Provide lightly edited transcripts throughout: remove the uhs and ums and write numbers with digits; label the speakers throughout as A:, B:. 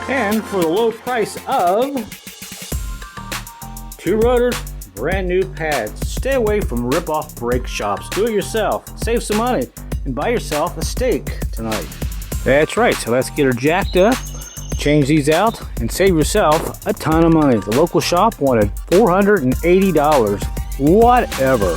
A: And for the low price of 2 rotors, brand new pads. Stay away from rip-off brake shops. Do it yourself. Save some money and buy yourself a steak tonight. That's right. So let's get her jacked up, change these out, and save yourself a ton of money. The local shop wanted $480. Whatever.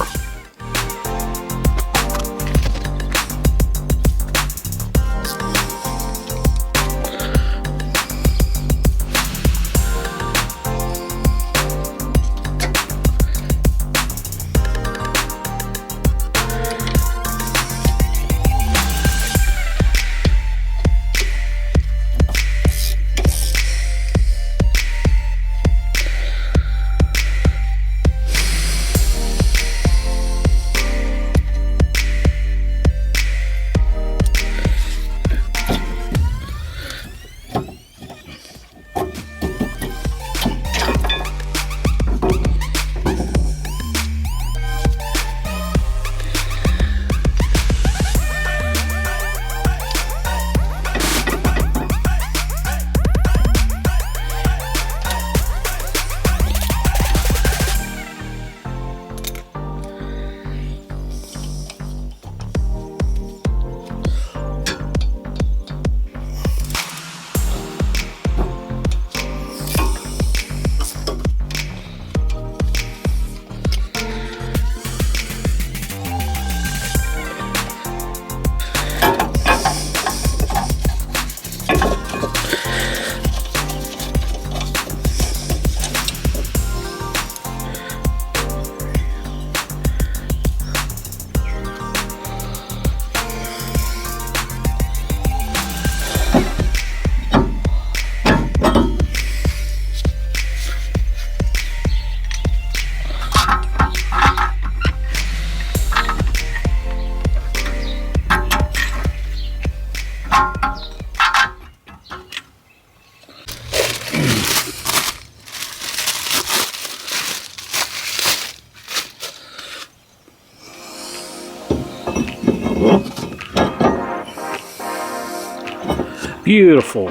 A: Beautiful.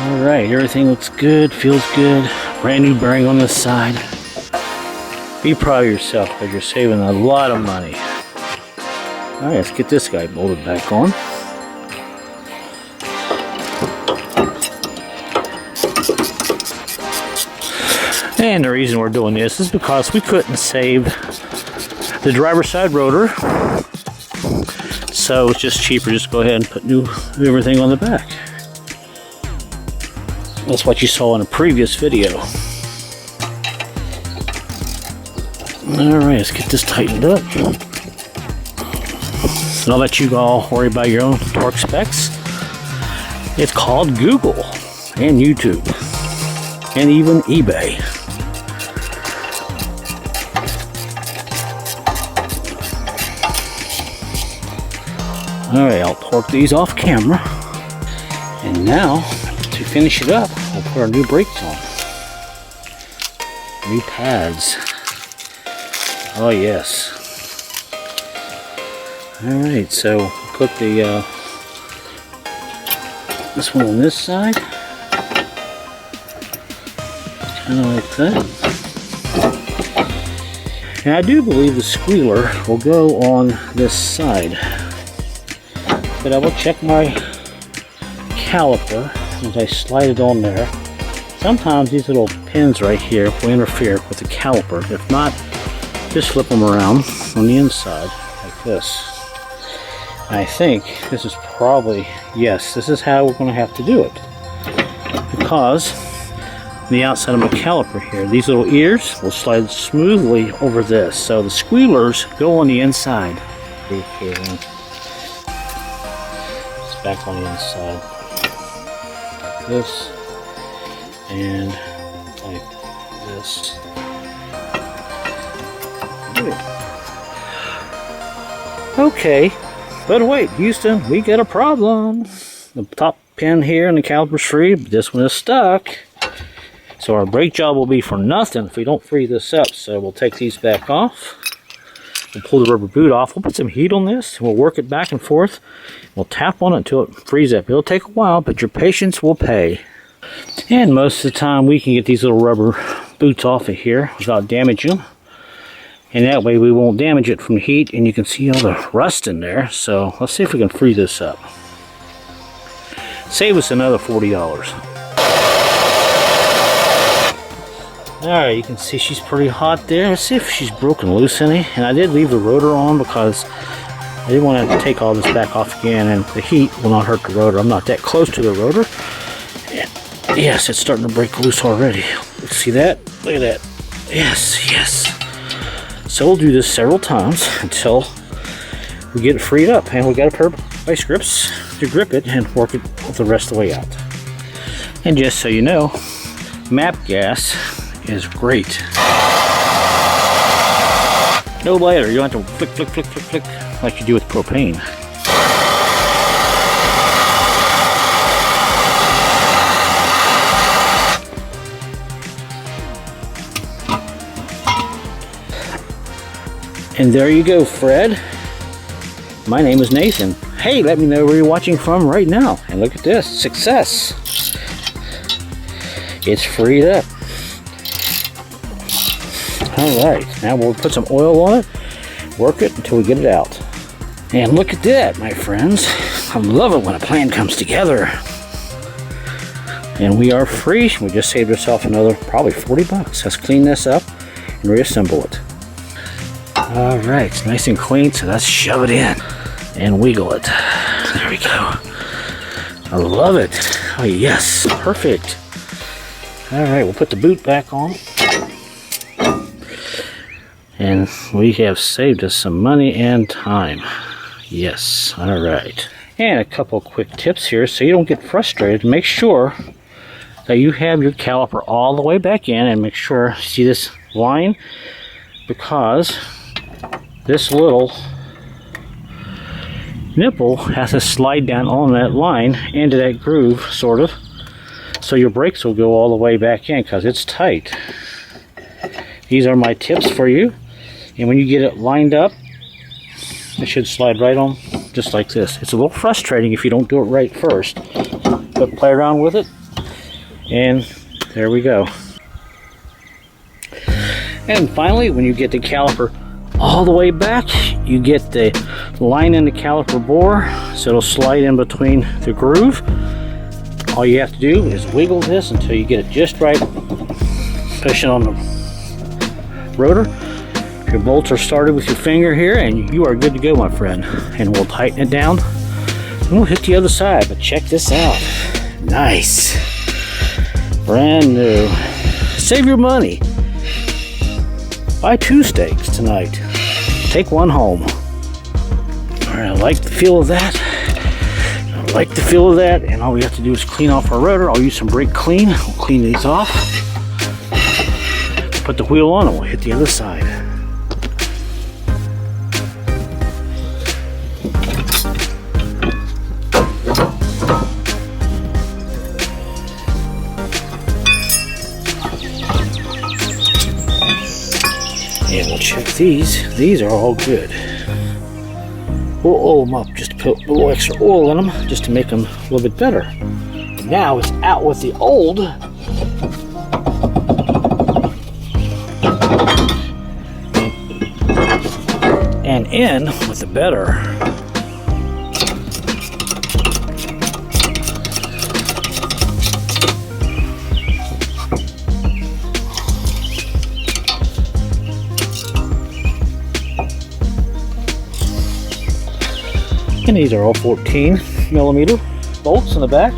A: Alright, everything looks good, feels good. Brand new bearing on this side. Be proud of yourself because you're saving a lot of money. Alright, let's get this guy bolted back on. And the reason we're doing this is because we couldn't save the driver's side rotor, so it's just cheaper just go ahead and put everything on the back. That's what you saw in a previous video. Alright, let's get this tightened up. And I'll let you all worry about your own torque specs. It's called Google and YouTube and even eBay. Alright, I'll torque these off camera. And now, to finish it up, we'll put our new brakes on. New pads. Oh yes. Alright, so we'll put the this one on this side. Kind of like that. And I do believe the squealer will go on this side. But I will check my caliper as I slide it on there. Sometimes these little pins right here will interfere with the caliper. If not, just flip them around on the inside like this. And I think this is probably, yes, this is how we're going to have to do it. Because the outside of my caliper here, these little ears will slide smoothly over this. So the squealers go on the inside. Back on the inside like this and like this. Okay, but wait, Houston, we got a problem. The top pin here and the caliper's free, but this one is stuck. So our brake job will be for nothing if we don't free this up. So we'll take these back off. We'll pull the rubber boot off. We'll put some heat on this. We'll work it back and forth. We'll tap on it until it frees up. It'll take a while, but your patience will pay. And most of the time we can get these little rubber boots off of here without damaging them. And that way we won't damage it from the heat, and you can see all the rust in there. So let's see if we can free this up. Save us another $40. Alright, you can see she's pretty hot there. Let's see if she's broken loose any. And I did leave the rotor on because I didn't want to take all this back off again, and the heat will not hurt the rotor. I'm not that close to the rotor. And yes, it's starting to break loose already. Let's see that? Look at that. Yes, yes. So we'll do this several times until we get it freed up. And we got a pair of vice grips to grip it and work it the rest of the way out. And just so you know, MAP gas is great. No lighter, you don't have to flick, flick, flick, flick, flick like you do with propane. And there you go, Fred. My name is Nathan. Hey, let me know where you're watching from right now. And look at this, success. It's freed up. Alright, now we'll put some oil on it, work it until we get it out. And look at that, my friends. I love it when a plan comes together. And we are free. We just saved ourselves another probably 40 bucks. Let's clean this up and reassemble it. Alright, it's nice and clean, so let's shove it in and wiggle it. There we go. I love it. Oh yes, perfect. Alright, we'll put the boot back on. And we have saved us some money and time. Yes, alright. And a couple quick tips here so you don't get frustrated. Make sure that you have your caliper all the way back in, and make sure, see this line? Because this little nipple has to slide down on that line into that groove, sort of. So your brakes will go all the way back in because it's tight. These are my tips for you. And when you get it lined up, it should slide right on just like this. It's a little frustrating if you don't do it right first. But play around with it. And there we go. And finally, when you get the caliper all the way back, you get the line in the caliper bore, so it'll slide in between the groove. All you have to do is wiggle this until you get it just right. Push it on the rotor. Your bolts are started with your finger here, and you are good to go, my friend. And we'll tighten it down, and we'll hit the other side. But check this out. Nice. Brand new. Save your money. Buy 2 steaks tonight. Take 1 home. Alright, I like the feel of that. I like the feel of that. And all we have to do is clean off our rotor. I'll use some brake clean. We'll clean these off. Put the wheel on and we'll hit the other side. And we'll check these. These are all good. We'll oil them up, just to put a little extra oil in them, just to make them a little bit better. And now it's out with the old. And in with the better. And these are all 14mm bolts in the back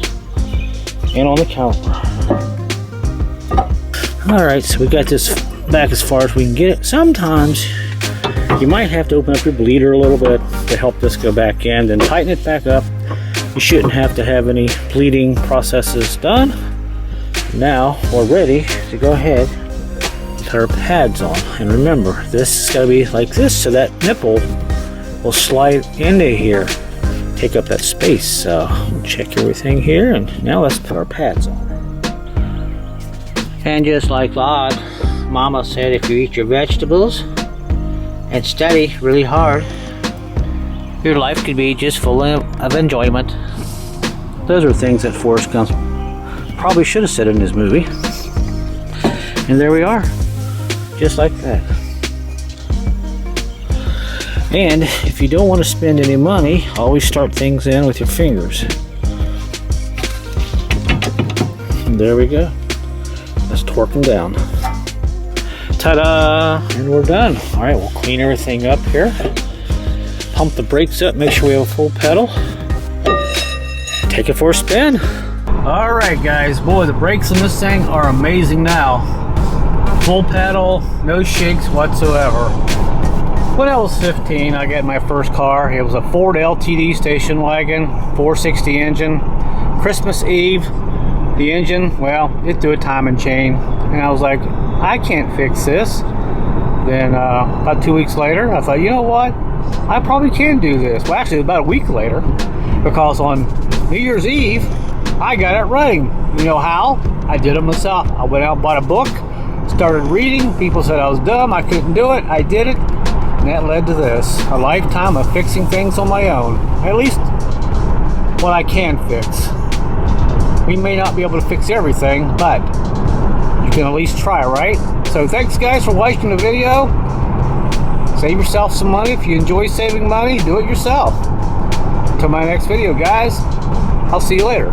A: and on the caliper. Alright, so we got this back as far as we can get it. Sometimes you might have to open up your bleeder a little bit to help this go back in, then tighten it back up. You shouldn't have to have any bleeding processes done. Now we're ready to go ahead and put our pads on. And remember, this is going to be like this so that nipple will slide into here, take up that space. So we'll check everything here, and now let's put our pads on. And just like Mama said, if you eat your vegetables, and study really hard, your life could be just full of enjoyment. Those are things that Forrest Gump probably should have said in his movie. And there we are, just like that. And if you don't want to spend any money, always start things in with your fingers. And there we go. Let's torque them down. Ta-da! And we're done. All right, we'll clean everything up here. Pump the brakes up, make sure we have a full pedal. Take it for a spin. All right, guys. Boy, the brakes on this thing are amazing now. Full pedal, no shakes whatsoever. When I was 15, I got my first car. It was a Ford LTD station wagon, 460 engine. Christmas Eve, the engine, well, it threw a timing chain. And I was like, I can't fix this. Then about 2 weeks later, I thought, you know what? I probably can do this. Well, actually, about a week later, because on New Year's Eve, I got it running. You know how? I did it myself. I went out and bought a book, started reading. People said I was dumb, I couldn't do it. I did it. And that led to this, a lifetime of fixing things on my own. At least what I can fix. We may not be able to fix everything, but you can at least try, right? So thanks guys for watching the video. Save yourself some money. If you enjoy saving money, do it yourself. Until my next video, guys, I'll see you later.